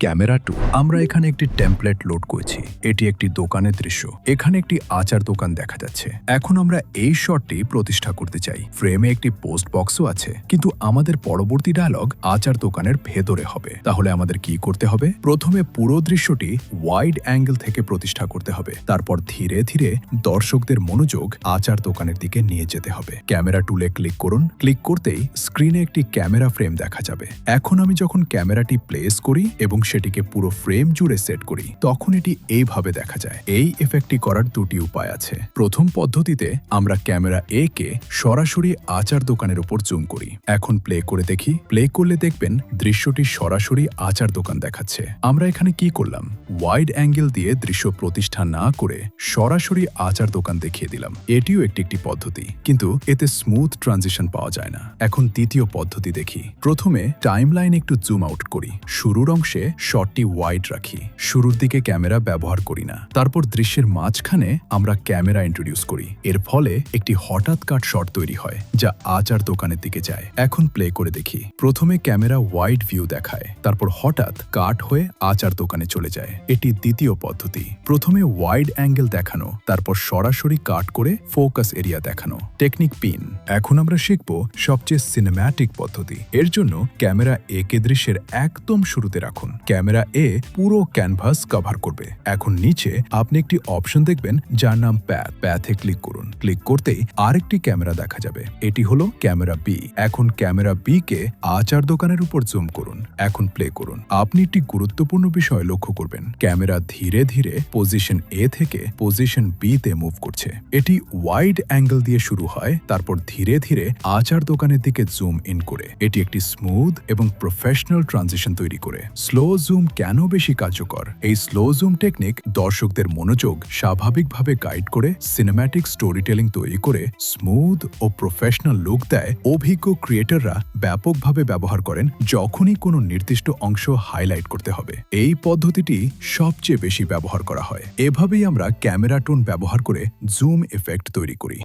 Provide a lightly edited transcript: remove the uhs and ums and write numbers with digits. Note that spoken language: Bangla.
ক্যামেরা 2 আমরা এখানে একটি টেমপ্লেট লোড করেছি। এটি একটি দোকানের দৃশ্য। এখানে একটি আচার দোকান দেখা যাচ্ছে। এখন আমরা এই শটটি প্রতিষ্ঠা করতে চাই। ফ্রেমে একটি পোস্ট বক্সও আছে, কিন্তু আমাদের পরবর্তী ডায়লগ আচার দোকানের ভেতরে হবে। তাহলে আমাদের কি করতে হবে? প্রথমে পুরো দৃশ্যটি ওয়াইড অ্যাঙ্গেল থেকে প্রতিষ্ঠা করতে হবে। তারপর ধীরে ধীরে দর্শকদের মনোযোগ আচার দোকানের দিকে নিয়ে যেতে হবে। ক্যামেরা টুলে ক্লিক করুন। ক্লিক করতেই স্ক্রিনে একটি ক্যামেরা ফ্রেম দেখা যাবে। এখন আমি যখন ক্যামেরাটি প্লেস করি এবং সেটিকে পুরো ফ্রেম জুড়ে সেট করি, তখন এটি এইভাবে দেখা যায়। এই এফেক্টটি করার দুটি উপায় আছে। প্রথম পদ্ধতিতে আমরা ক্যামেরা এ কে সরাসরি আচার দোকানের উপর জুম করি। এখন প্লে করে দেখি। প্লে করলে দেখবেন দৃশ্যটি সরাসরি আচার দোকান দেখাচ্ছে। আমরা এখানে কি করলাম? ওয়াইড অ্যাঙ্গেল দিয়ে দৃশ্য প্রতিষ্ঠা না করে সরাসরি আচার দোকান দেখিয়ে দিলাম। এটিও একটি পদ্ধতি, কিন্তু এতে স্মুথ ট্রানজিশন পাওয়া যায় না। এখন দ্বিতীয় পদ্ধতি দেখি। প্রথমে টাইমলাইন একটু জুম আউট করি। শুরুর অংশে শটটি ওয়াইড রাখি। শুরুর দিকে ক্যামেরা ব্যবহার করি না। তারপর দৃশ্যের মাঝখানে আমরা ক্যামেরা ইন্ট্রোডিউস করি। এর ফলে একটি হঠাৎ কাট শট তৈরি হয়, যা আচার দোকানের দিকে যায়। এখন প্লে করে দেখি। প্রথমে ক্যামেরা ওয়াইড ভিউ দেখায়, তারপর হঠাৎ কাট হয়ে আচার দোকানে চলে যায়। এটি দ্বিতীয় পদ্ধতি। প্রথমে ওয়াইড অ্যাঙ্গেল দেখানো, তারপর সরাসরি কাট করে ফোকাস এরিয়া দেখানো। Technique pin. এখন আমরা শিখব সবচেয়ে সিনেম্যাটিক পদ্ধতি। এর জন্য ক্যামেরা এ কে দৃশ্যের একদম শুরুতে রাখুন। ক্যামেরা এ পুরো ক্যানভাস কভার করবে। এখন নিচে আপনি একটি অপশন দেখবেন যার নাম প্যাথ। প্যাথে ক্লিক করুন। ক্লিক করতেই আরেকটি ক্যামেরা দেখা যাবে। এটি হলো ক্যামেরা বি। এখন ক্যামেরা বি কে আচার দোকানের উপর জুম করুন। এখন প্লে করুন। আপনি একটি গুরুত্বপূর্ণ বিষয় লক্ষ্য করবেন। ক্যামেরা ধীরে ধীরে পজিশন এ থেকে পজিশন বি তে মুভ করছে। এটি ওয়াইড অ্যাঙ্গেল দিয়ে শুরু হয়, তারপর ধীরে ধীরে আচার দোকানের দিকে জুম ইন করে। এটি একটি স্মুথ এবং প্রফেশনাল ট্রানজিশন তৈরি করে। স্লো জুম কেন বেশি কার্যকর? এই স্লো জুম টেকনিক দর্শকদের মনোযোগ স্বাভাবিকভাবে গাইড করে, সিনেম্যাটিক স্টোরি টেলিং তৈরি করে স্মুথ ও প্রফেশনাল লুক দেয়। অভিজ্ঞ ক্রিয়েটররা ব্যাপকভাবে ব্যবহার করেন যখনই কোনো নির্দিষ্ট অংশ হাইলাইট করতে হবে। এই পদ্ধতিটি সবচেয়ে বেশি ব্যবহার করা হয়। এভাবেই আমরা ক্যামেরা টোন ব্যবহার করে জুম এফেক্ট তৈরি করি।